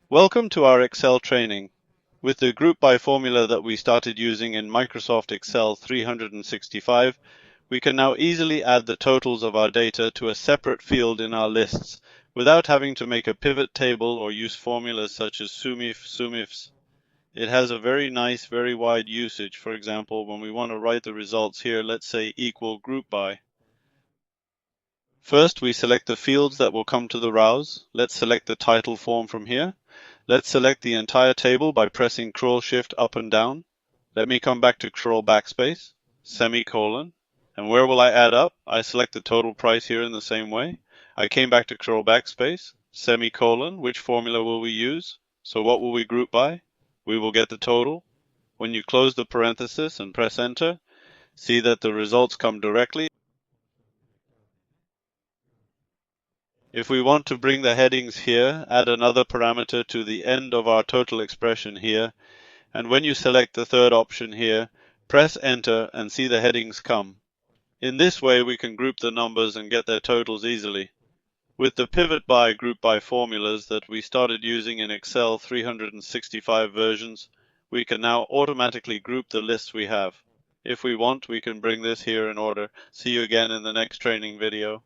Welcome to our Excel training. With the group by formula that we started using in Microsoft Excel 365, we can now easily add the totals of our data to a separate field in our lists without having to make a pivot table or use formulas such as sumif, sumifs. It has a very nice, very wide usage. For example, when we want to write the results here, let's say equal group by. First, we select the fields that will come to the rows. Let's select the title form from here. Let's select the entire table by pressing Ctrl Shift up and down. Let me come back to Ctrl Backspace, semicolon, and where will I add up? I select the total price here in the same way. I came back to Ctrl Backspace, semicolon, which formula will we use? So what will we group by? We will get the total. When you close the parenthesis and press Enter, see that the results come directly. If we want to bring the headings here, add another parameter to the end of our total expression here, and when you select the third option here, press Enter and see the headings come. In this way we can group the numbers and get their totals easily. With the pivot by group by formulas that we started using in Excel 365 versions, we can now automatically group the lists we have. If we want, we can bring this here in order. See you again in the next training video.